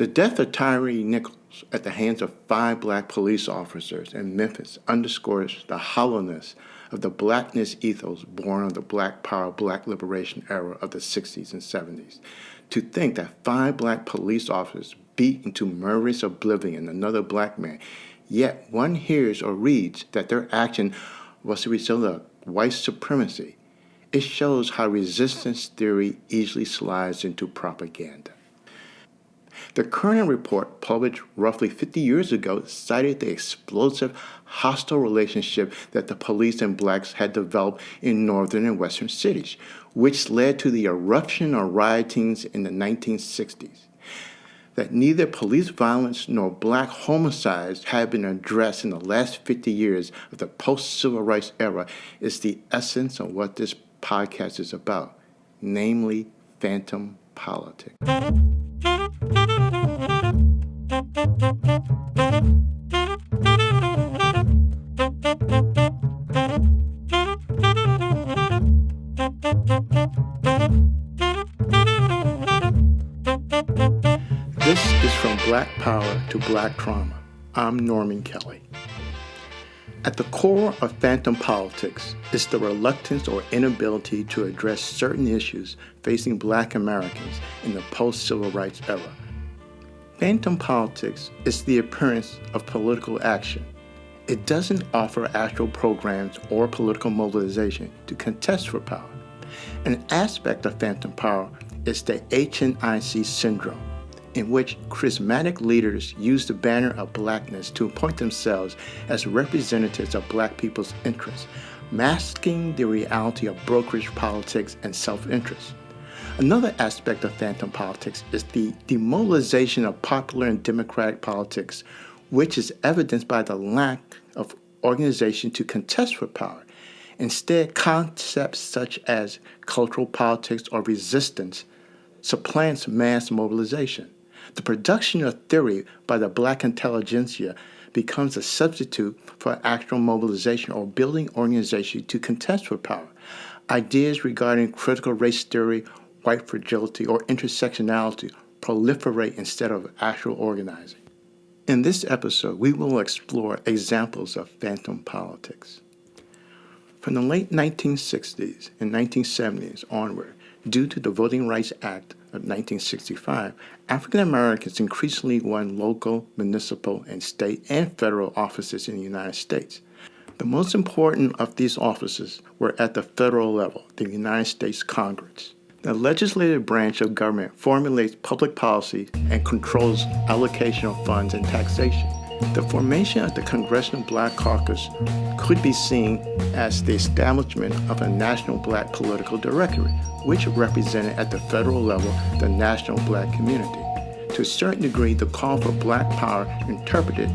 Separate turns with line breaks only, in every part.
The death of Tyree Nichols at the hands of 5 black police officers in Memphis underscores the hollowness of the blackness ethos born of the Black Power, Black Liberation era of the 60s and 70s. To think that 5 black police officers beat into murderous oblivion another black man, yet one hears or reads that their action was the result of white supremacy, it shows how resistance theory easily slides into propaganda. The Kernan report, published roughly 50 years ago, cited the explosive, hostile relationship that the police and blacks had developed in northern and western cities, which led to the eruption of riotings in the 1960s. That neither police violence nor black homicides have been addressed in the last 50 years of the post-civil rights era is the essence of what this podcast is about, namely phantom politics. This is From Black Power to Black Trauma. I'm Norman Kelly. At the core of phantom politics is the reluctance or inability to address certain issues facing black Americans in the post-civil rights era. Phantom politics is the appearance of political action. It doesn't offer actual programs or political mobilization to contest for power. An aspect of phantom power is the HNIC syndrome, in which charismatic leaders use the banner of blackness to appoint themselves as representatives of black people's interests, masking the reality of brokerage politics and self-interest. Another aspect of phantom politics is the demobilization of popular and democratic politics, which is evidenced by the lack of organization to contest for power. Instead, concepts such as cultural politics or resistance supplants mass mobilization. The production of theory by the black intelligentsia becomes a substitute for actual mobilization or building organization to contest for power. Ideas regarding critical race theory, white fragility, or intersectionality proliferate instead of actual organizing. In this episode, we will explore examples of phantom politics. From the late 1960s and 1970s onward, due to the Voting Rights Act of 1965, African Americans increasingly won local, municipal, and state and federal offices in the United States. The most important of these offices were at the federal level, the United States Congress. The legislative branch of government formulates public policy and controls allocation of funds and taxation. The formation of the Congressional Black Caucus could be seen as the establishment of a national black political directory, which represented at the federal level the national black community. To a certain degree, the call for black power, interpreted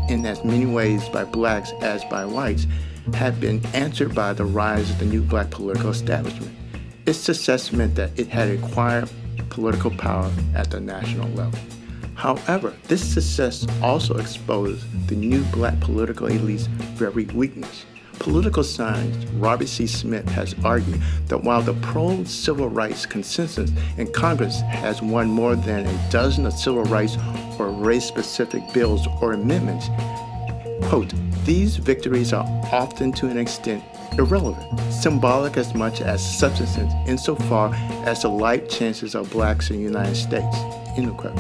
in as many ways by blacks as by whites, had been answered by the rise of the new black political establishment. Its success meant that it had acquired political power at the national level. However, this success also exposed the new black political elite's very weakness. Political scientist Robert C. Smith has argued that while the pro-civil rights consensus in Congress has won more than a dozen of civil rights or race-specific bills or amendments, quote, these victories are often to an extent irrelevant, symbolic as much as substantive insofar as the life chances of blacks in the United States, end quote.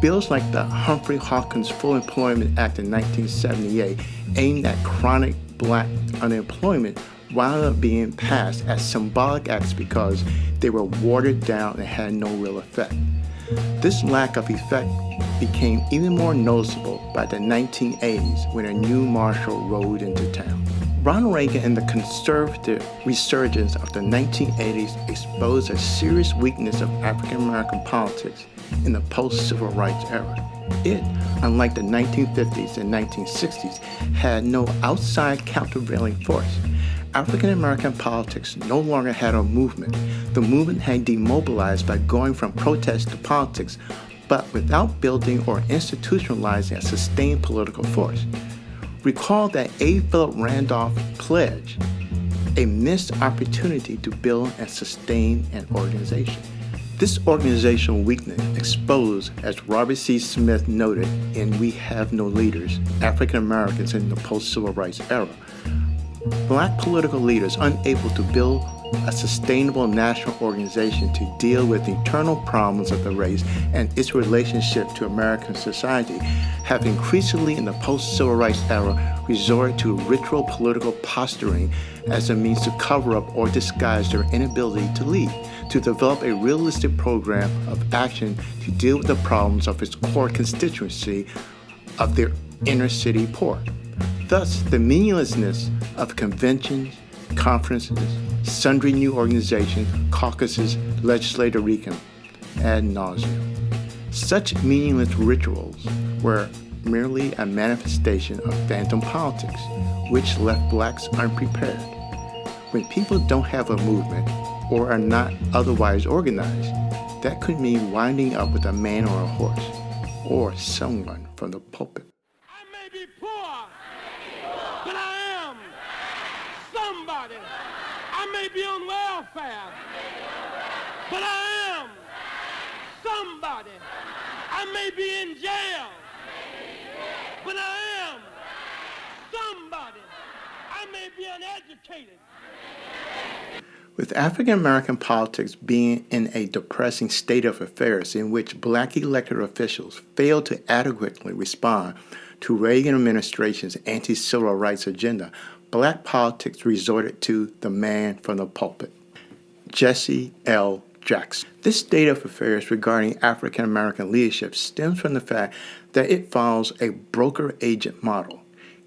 Bills like the Humphrey-Hawkins Full Employment Act in 1978, aimed at chronic black unemployment, wound up being passed as symbolic acts because they were watered down and had no real effect. This lack of effect became even more noticeable by the 1980s when a new marshal rode into town. Ronald Reagan and the conservative resurgence of the 1980s exposed a serious weakness of African American politics in the post-civil rights era. It, unlike the 1950s and 1960s, had no outside countervailing force. African American politics no longer had a movement. The movement had demobilized by going from protest to politics, but without building or institutionalizing a sustained political force. Recall that A. Philip Randolph pledged a missed opportunity to build and sustain an organization. This organizational weakness exposed, as Robert C. Smith noted in We Have No Leaders, African Americans in the Post-Civil Rights Era. Black political leaders unable to build a sustainable national organization to deal with the internal problems of the race and its relationship to American society have increasingly in the post-civil rights era resorted to ritual political posturing as a means to cover up or disguise their inability to lead, to develop a realistic program of action to deal with the problems of its core constituency of their inner city poor. Thus, the meaninglessness of conventions, conferences, sundry new organizations, caucuses, legislative recount, ad nauseum. Such meaningless rituals were merely a manifestation of phantom politics, which left blacks unprepared. When people don't have a movement or are not otherwise organized, that could mean winding up with a man or a horse, or someone from the pulpit.
I may be poor, but I am somebody. I may be on welfare, but I am somebody. I may be in jail, but I am somebody. I may be uneducated.
With African American politics being in a depressing state of affairs in which black elected officials failed to adequately respond to Reagan administration's anti-civil rights agenda, black politics resorted to the man from the pulpit, Jesse L. Jackson. This state of affairs regarding African American leadership stems from the fact that it follows a broker-agent model.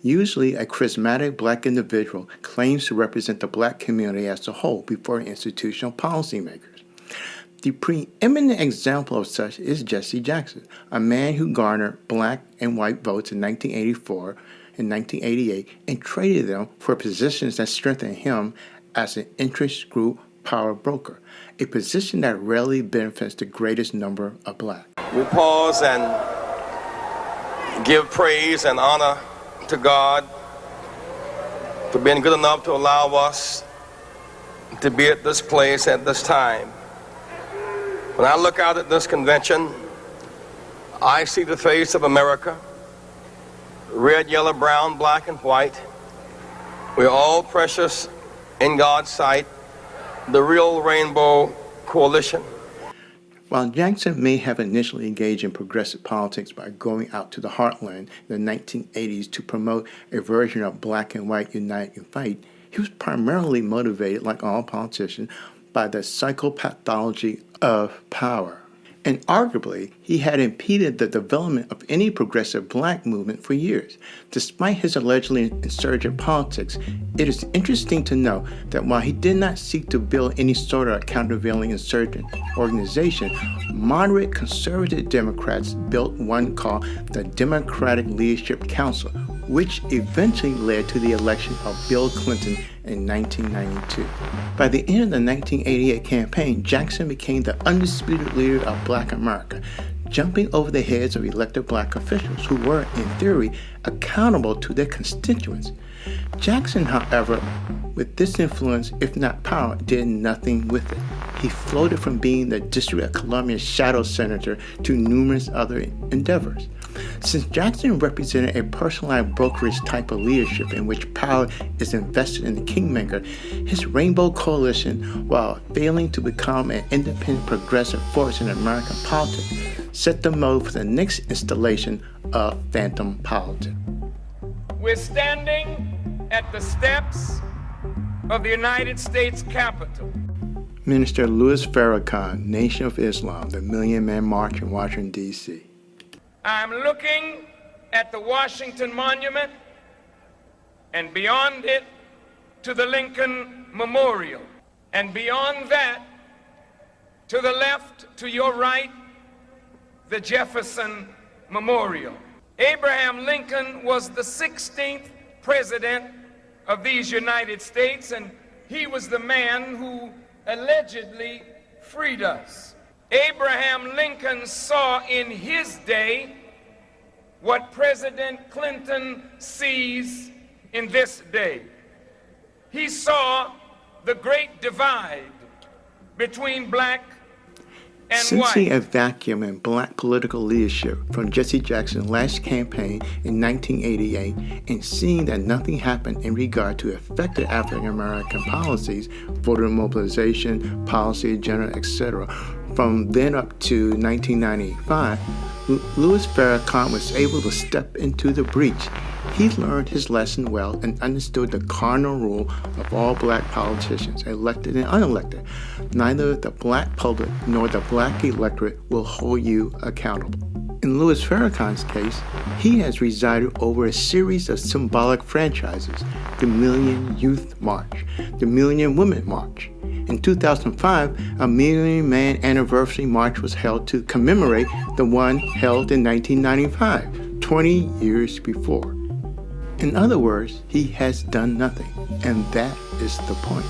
Usually, a charismatic black individual claims to represent the black community as a whole before institutional policymakers. The preeminent example of such is Jesse Jackson, a man who garnered black and white votes in 1984 and 1988 and traded them for positions that strengthened him as an interest group power broker, a position that rarely benefits the greatest number of blacks.
We pause and give praise and honor to God for being good enough to allow us to be at this place at this time. When I look out at this convention, I see the face of America, red, yellow, brown, black, and white. We're all precious in God's sight, the real Rainbow Coalition.
While Jackson may have initially engaged in progressive politics by going out to the heartland in the 1980s to promote a version of black and white unite and fight, he was primarily motivated, like all politicians, by the psychopathology of power. And arguably, he had impeded the development of any progressive black movement for years. Despite his allegedly insurgent politics, it is interesting to note that while he did not seek to build any sort of countervailing insurgent organization, moderate conservative Democrats built one called the Democratic Leadership Council, which eventually led to the election of Bill Clinton in 1992. By the end of the 1988 campaign, Jackson became the undisputed leader of Black America, jumping over the heads of elected black officials who were, in theory, accountable to their constituents. Jackson, however, with this influence, if not power, did nothing with it. He floated from being the District of Columbia shadow senator to numerous other endeavors. Since Jackson represented a personalized brokerage type of leadership in which power is invested in the kingmaker, his Rainbow Coalition, while failing to become an independent progressive force in American politics, set the mode for the next installation of phantom politics.
We're standing at the steps of the United States Capitol.
Minister Louis Farrkhan, Nation of Islam, the Million Man March in Washington, D.C.
I'm looking at the Washington Monument and beyond it to the Lincoln Memorial. And beyond that, to the left, to your right, the Jefferson Memorial. Abraham Lincoln was the 16th president of these United States, and he was the man who allegedly freed us. Abraham Lincoln saw in his day what President Clinton sees in this day. He saw the great divide between black and
Sensing a
white.
vacuum in black political leadership from Jesse Jackson's last campaign in 1988 and seeing that nothing happened in regard to effective African American policies, voter mobilization, policy agenda, etc., from then up to 1995, Louis Farrkhan was able to step into the breach. He learned his lesson well and understood the cardinal rule of all black politicians, elected and unelected. Neither the black public nor the black electorate will hold you accountable. In Louis Farrakhan's case, he has presided over a series of symbolic franchises: the Million Youth March, the Million Women March. In 2005, a Million Man Anniversary March was held to commemorate the one held in 1995, 20 years before. In other words, he has done nothing, and that is the point.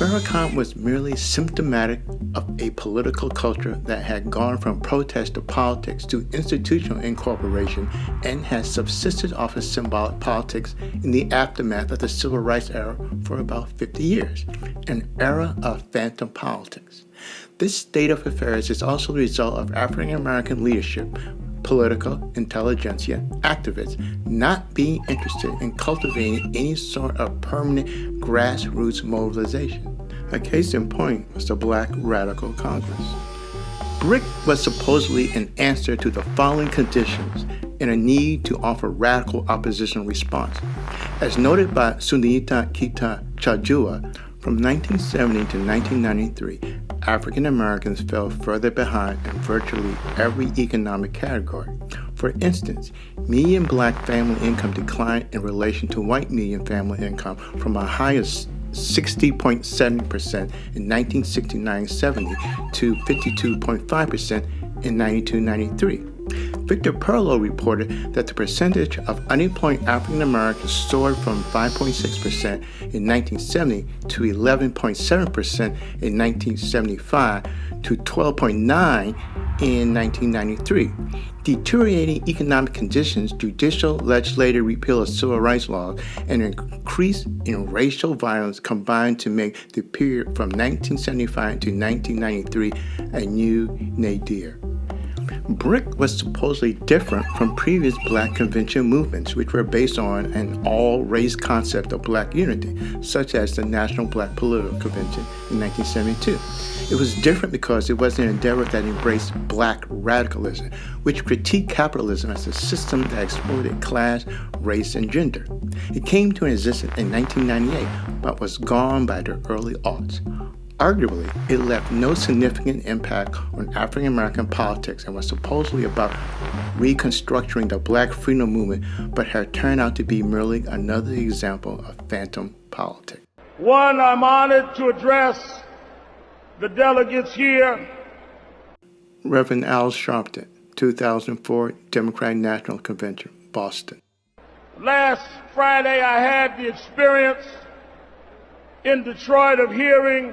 Farrkhan was merely symptomatic of a political culture that had gone from protest to politics to institutional incorporation and has subsisted off of symbolic politics in the aftermath of the Civil Rights era for about 50 years, an era of phantom politics. This state of affairs is also the result of African American leadership, political intelligentsia, activists not being interested in cultivating any sort of permanent grassroots mobilization. A case in point was the Black Radical Congress. BRIC was supposedly an answer to the following conditions and a need to offer radical opposition response. As noted by Sunita Kita Chajua, from 1970 to 1993, African Americans fell further behind in virtually every economic category. For instance, median black family income declined in relation to white median family income from a high of 60.7% in 1969-70 to 52.5% in 92-93. Victor Perlow reported that the percentage of unemployed African Americans soared from 5.6% in 1970 to 11.7% in 1975 to 12.9% in 1993. Deteriorating economic conditions, judicial legislative repeal of civil rights laws, and an increase in racial violence combined to make the period from 1975 to 1993 a new nadir. BRIC was supposedly different from previous black convention movements, which were based on an all-race concept of black unity, such as the National Black Political Convention in 1972. It was different because it was an endeavor that embraced black radicalism, which critiqued capitalism as a system that exploited class, race, and gender. It came to existence in 1998, but was gone by the early aughts. Arguably, it left no significant impact on African American politics and was supposedly about reconstructing the Black freedom movement, but had turned out to be merely another example of phantom politics.
One, I'm honored to address the delegates here.
Reverend Al Sharpton, 2004 Democratic National Convention, Boston.
Last Friday, I had the experience in Detroit of hearing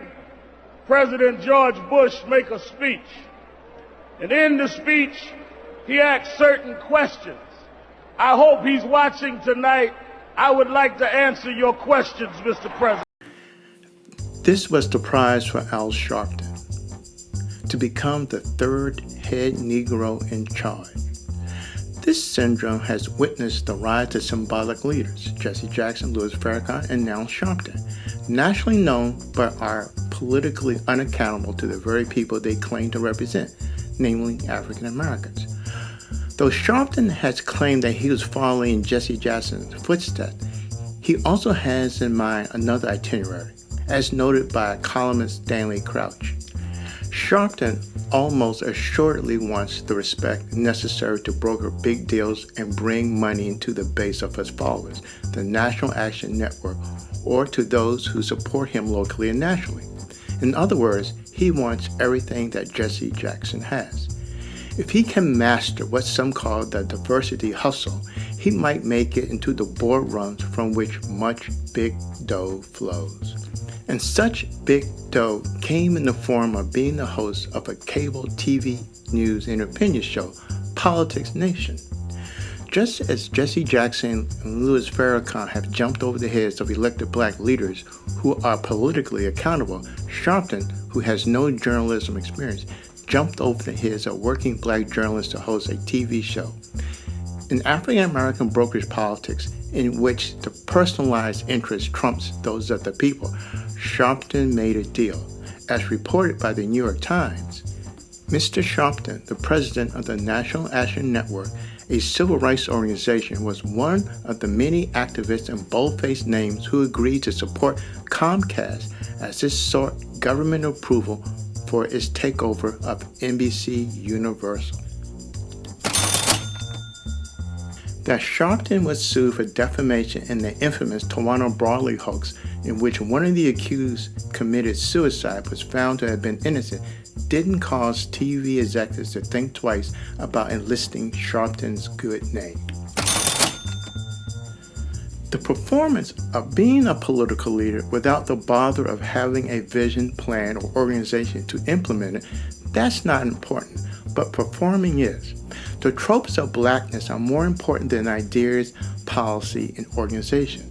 President George Bush make a speech. And in the speech, he asked certain questions. I hope he's watching tonight. I would like to answer your questions, Mr. President.
This was the prize for Al Sharpton, to become the third head Negro in charge. This syndrome has witnessed the rise of symbolic leaders, Jesse Jackson, Louis Farrkhan, and now Sharpton, nationally known but are politically unaccountable to the very people they claim to represent, namely African Americans. Though Sharpton has claimed that he was following in Jesse Jackson's footsteps, he also has in mind another itinerary, as noted by columnist Stanley Crouch. Sharpton almost assuredly wants the respect necessary to broker big deals and bring money into the base of his followers, the National Action Network, or to those who support him locally and nationally. In other words, he wants everything that Jesse Jackson has. If he can master what some call the diversity hustle, he might make it into the boardrooms from which much big dough flows. And such big dough came in the form of being the host of a cable TV news and opinion show, Politics Nation. Just as Jesse Jackson and Louis Farrakhan have jumped over the heads of elected black leaders who are politically accountable, Sharpton, who has no journalism experience, jumped over the heads of working black journalists to host a TV show. In African-American brokerage politics, in which the personalized interest trumps those of the people, Sharpton made a deal. As reported by the New York Times, Mr. Sharpton, the president of the National Action Network, a civil rights organization, was one of the many activists and bold-faced names who agreed to support Comcast as it sought government approval for its takeover of NBC Universal. That Sharpton was sued for defamation in the infamous Tawana Brawley hoax, in which one of the accused committed suicide but was found to have been innocent, didn't cause TV executives to think twice about enlisting Sharpton's good name. The performance of being a political leader without the bother of having a vision, plan, or organization to implement it, that's not important, but performing is. The tropes of blackness are more important than ideas, policy, and organization.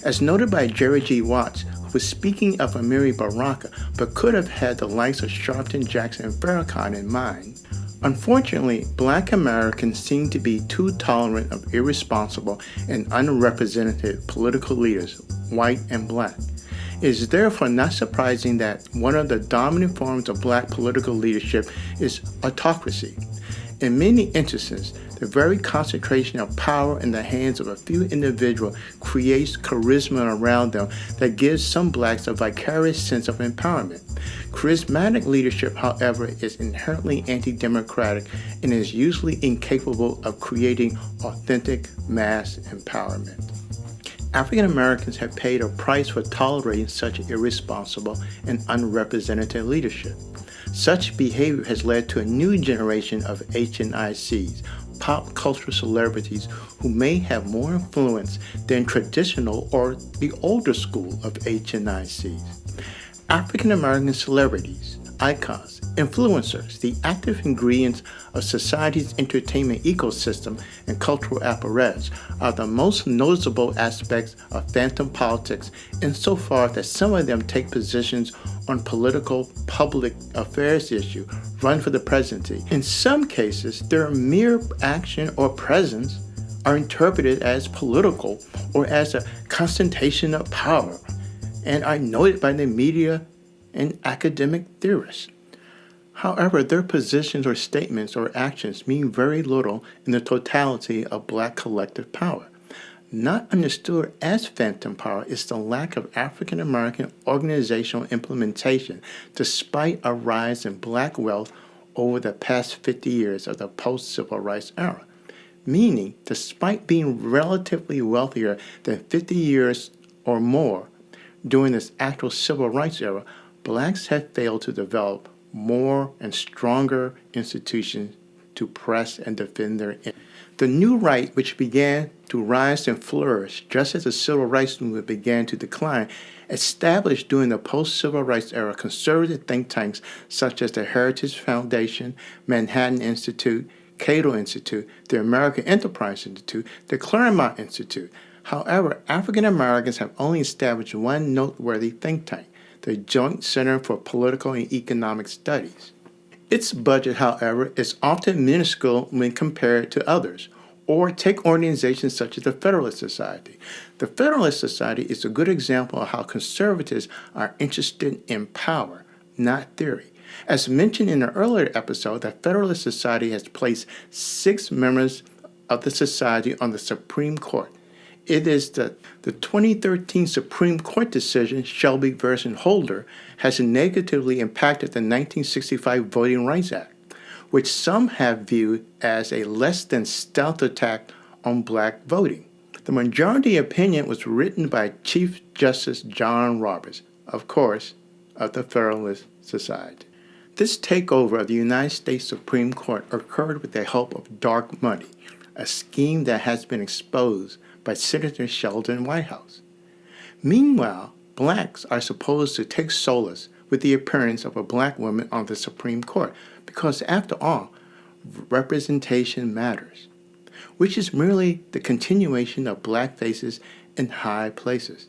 As noted by Jerry G. Watts, who was speaking of Amiri Baraka, but could have had the likes of Sharpton, Jackson, and Farrkhan in mind. Unfortunately, black Americans seem to be too tolerant of irresponsible and unrepresented political leaders, white and black. It is therefore not surprising that one of the dominant forms of black political leadership is autocracy. In many instances, the very concentration of power in the hands of a few individuals creates charisma around them that gives some blacks a vicarious sense of empowerment. Charismatic leadership, however, is inherently anti-democratic and is usually incapable of creating authentic mass empowerment. African Americans have paid a price for tolerating such irresponsible and unrepresented leadership. Such behavior has led to a new generation of HNICs, pop culture celebrities who may have more influence than traditional or the older school of HNICs. African American celebrities, icons, influencers, the active ingredients of society's entertainment ecosystem and cultural apparatus, are the most noticeable aspects of phantom politics insofar that some of them take positions on political public affairs issues, run for the presidency. In some cases, their mere action or presence are interpreted as political or as a concentration of power, and are noted by the media and academic theorists. However, their positions or statements or actions mean very little in the totality of black collective power. Not understood as phantom power is the lack of African American organizational implementation despite a rise in black wealth over the past 50 years of the post-civil rights era. Meaning, despite being relatively wealthier than 50 years or more during this actual civil rights era, blacks have failed to develop more and stronger institutions to press and defend their interests. The new right, which began to rise and flourish just as the civil rights movement began to decline, established during the post-civil rights era conservative think tanks such as the Heritage Foundation, Manhattan Institute, Cato Institute, the American Enterprise Institute, the Claremont Institute. However, African Americans have only established one noteworthy think tank, the Joint Center for Political and Economic Studies. Its budget, however, is often minuscule when compared to others. Or take organizations such as the Federalist Society. The Federalist Society is a good example of how conservatives are interested in power, not theory. As mentioned in an earlier episode, the Federalist Society has placed 6 members of the society on the Supreme Court. It is the 2013 Supreme Court decision, Shelby v. Holder, has negatively impacted the 1965 Voting Rights Act, which some have viewed as a less than stealth attack on black voting. The majority opinion was written by Chief Justice John Roberts, of course, of the Federalist Society. This takeover of the United States Supreme Court occurred with the help of dark money, a scheme that has been exposed by Senator Sheldon Whitehouse. Meanwhile, blacks are supposed to take solace with the appearance of a black woman on the Supreme Court, because after all, representation matters, which is merely the continuation of black faces in high places.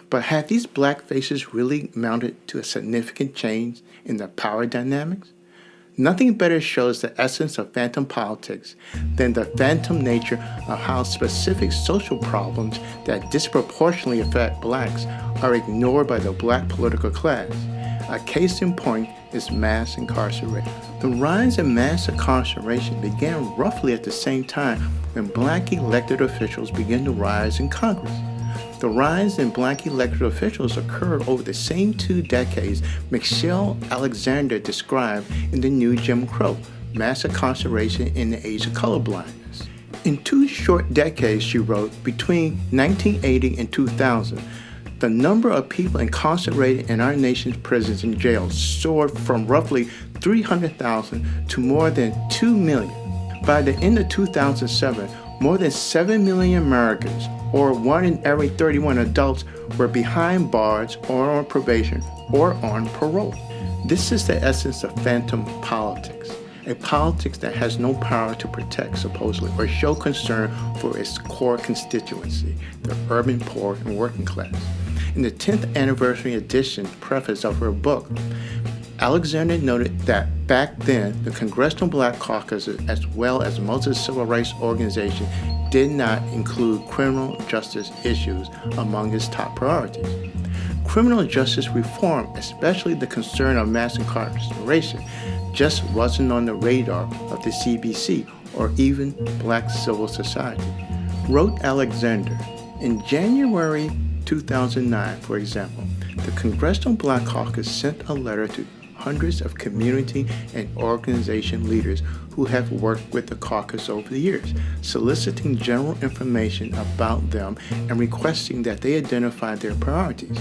But have these black faces really amounted to a significant change in the power dynamics? Nothing better shows the essence of phantom politics than the phantom nature of how specific social problems that disproportionately affect blacks are ignored by the black political class. A case in point is mass incarceration. The rise in mass incarceration began roughly at the same time when black elected officials began to rise in Congress. The rise in black elected officials occurred over the same 2 decades Michelle Alexander described in The New Jim Crow, Mass Incarceration in the Age of Colorblindness. In 2 short decades, she wrote, between 1980 and 2000, the number of people incarcerated in our nation's prisons and jails soared from roughly 300,000 to more than 2 million. By the end of 2007, more than 7 million Americans, or 1 in every 31 adults, were behind bars or on probation or on parole. This is the essence of phantom politics, a politics that has no power to protect, supposedly, or show concern for its core constituency, the urban poor and working class. In the 10th anniversary edition preface of her book, Alexander noted that back then, the Congressional Black Caucus, as well as most of the civil rights organizations, did not include criminal justice issues among its top priorities. Criminal justice reform, especially the concern of mass incarceration, just wasn't on the radar of the CBC or even black civil society. Wrote Alexander, in January 2009, for example, the Congressional Black Caucus sent a letter to hundreds of community and organization leaders who have worked with the caucus over the years, soliciting general information about them and requesting that they identify their priorities.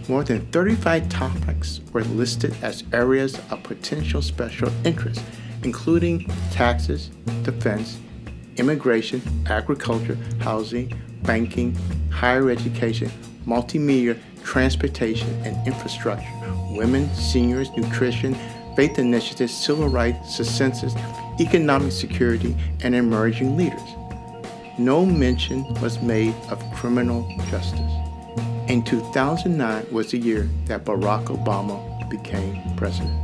More than 35 topics were listed as areas of potential special interest, including taxes, defense, immigration, agriculture, housing, banking, higher education, multimedia, transportation and infrastructure, women, seniors, nutrition, faith initiatives, civil rights, census, economic security, and emerging leaders. No mention was made of criminal justice. And 2009 was the year that Barack Obama became president.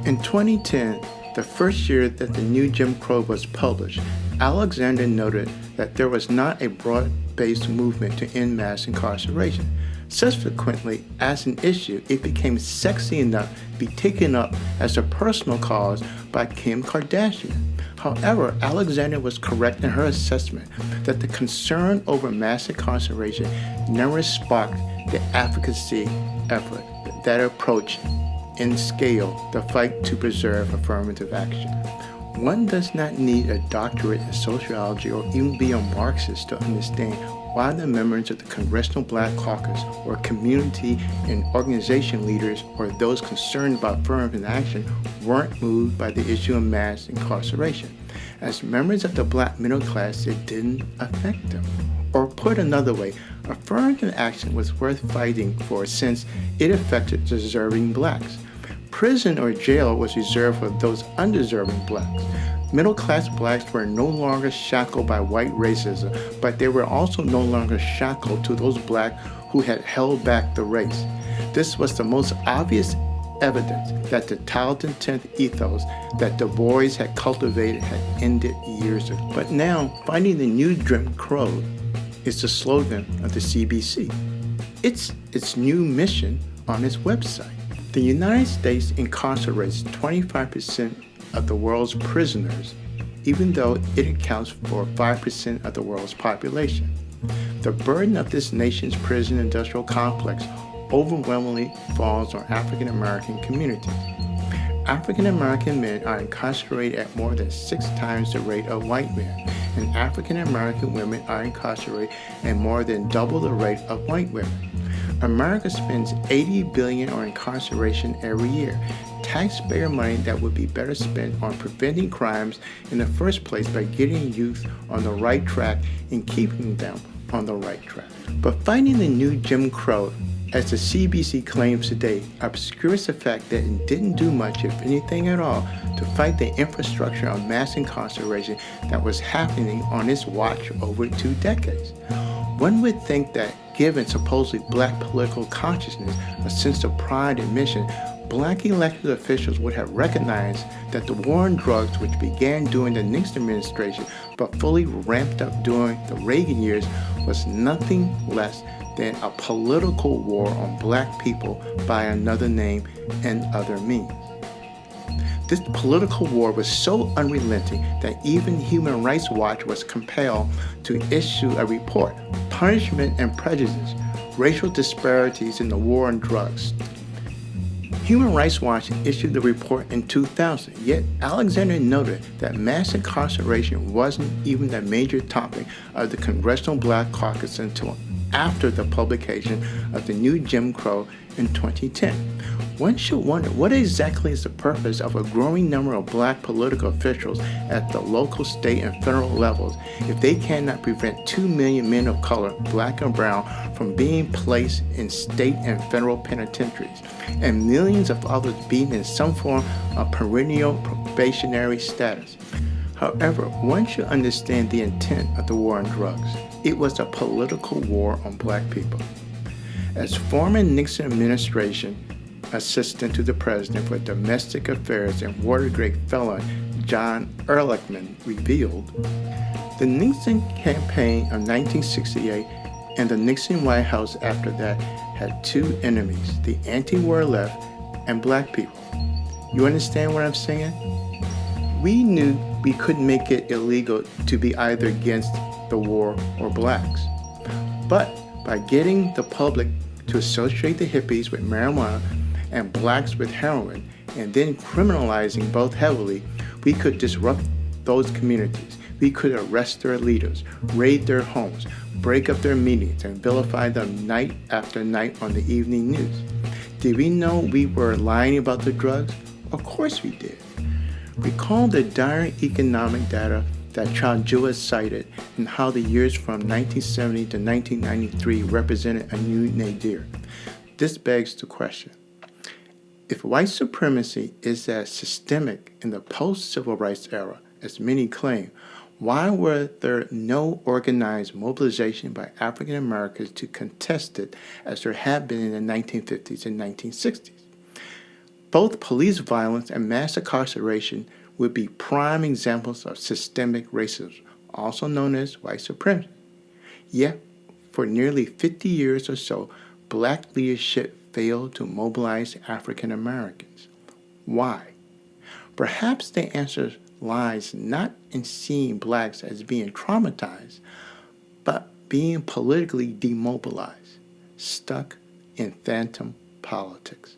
In 2010, the first year that the New Jim Crow was published, Alexander noted that there was not a broad-based movement to end mass incarceration. Subsequently, as an issue, it became sexy enough to be taken up as a personal cause by Kim Kardashian. However, Alexander was correct in her assessment that the concern over mass incarceration never sparked the advocacy effort that approached in scale the fight to preserve affirmative action. One does not need a doctorate in sociology or even be a Marxist to understand why the members of the Congressional Black Caucus or community and organization leaders or those concerned about affirmative action weren't moved by the issue of mass incarceration. As members of the black middle class, it didn't affect them. Or put another way, affirmative action was worth fighting for since it affected deserving blacks. Prison or jail was reserved for those undeserving blacks. Middle-class blacks were no longer shackled by white racism, but they were also no longer shackled to those blacks who had held back the race. This was the most obvious evidence that the Tarleton 10th ethos that Du Bois had cultivated had ended years ago. But now, fighting the new Jim Crow is the slogan of the CBC. It's its new mission on its website. The United States incarcerates 25% of the world's prisoners, even though it accounts for 5% of the world's population. The burden of this nation's prison industrial complex overwhelmingly falls on African American communities. African American men are incarcerated at more than 6 times the rate of white men, and African American women are incarcerated at more than double the rate of white women. America spends $80 billion on incarceration every year, taxpayer money that would be better spent on preventing crimes in the first place by getting youth on the right track and keeping them on the right track. But fighting the new Jim Crow, as the CBC claims today, obscures the fact that it didn't do much, if anything at all, to fight the infrastructure of mass incarceration that was happening on its watch over 2 decades. One would think that given supposedly black political consciousness, a sense of pride and mission, Black elected officials would have recognized that the war on drugs, which began during the Nixon administration but fully ramped up during the Reagan years, was nothing less than a political war on black people by another name and other means. This political war was so unrelenting that even Human Rights Watch was compelled to issue a report, Punishment and Prejudice, Racial Disparities in the War on Drugs. Human Rights Watch issued the report in 2000, yet Alexander noted that mass incarceration wasn't even a major topic of the Congressional Black Caucus until after the publication of the new Jim Crow in 2010. One should wonder, what exactly is the purpose of a growing number of black political officials at the local, state, and federal levels if they cannot prevent 2 million men of color, black and brown, from being placed in state and federal penitentiaries, and millions of others being in some form of perennial probationary status? However, one should understand the intent of the war on drugs. It was a political war on black people. As former Nixon administration assistant to the president for domestic affairs and Watergate felon John Ehrlichman revealed, the Nixon campaign of 1968 and the Nixon White House after that had two enemies, the anti-war left and black people. You understand what I'm saying? We knew we couldn't make it illegal to be either against the war or blacks. But by getting the public to associate the hippies with marijuana and blacks with heroin, and then criminalizing both heavily, we could disrupt those communities. We could arrest their leaders, raid their homes, break up their meetings, and vilify them night after night on the evening news. Did we know we were lying about the drugs? Of course we did. Recall the dire economic data that Charles Jewett cited and how the years from 1970 to 1993 represented a new nadir. This begs the question, if white supremacy is as systemic in the post-civil rights era as many claim, why were there no organized mobilization by African Americans to contest it as there had been in the 1950s and 1960s? Both police violence and mass incarceration would be prime examples of systemic racism, also known as white supremacy. Yet, for nearly 50 years or so, black leadership failed to mobilize African Americans. Why? Perhaps the answer lies not in seeing blacks as being traumatized, but being politically demobilized, stuck in phantom politics.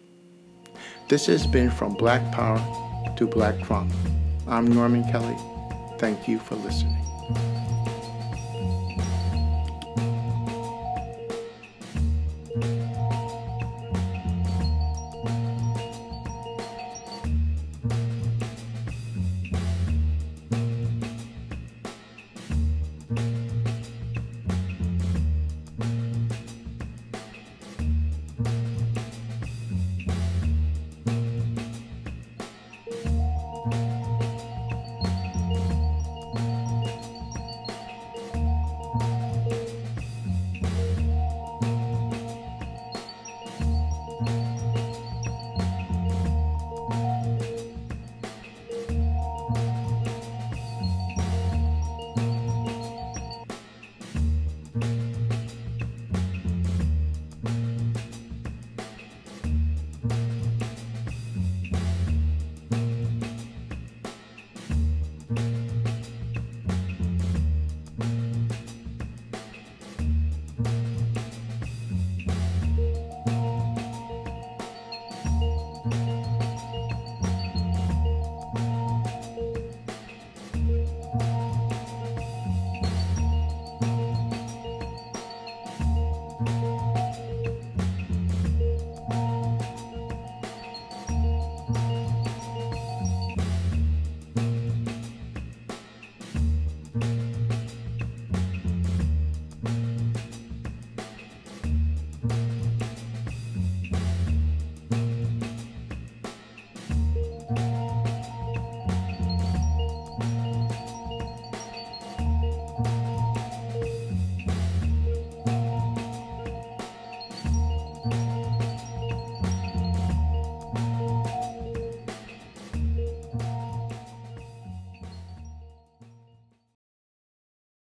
This has been From Black Power to Black Trauma. I'm Norman Kelly. Thank you for listening.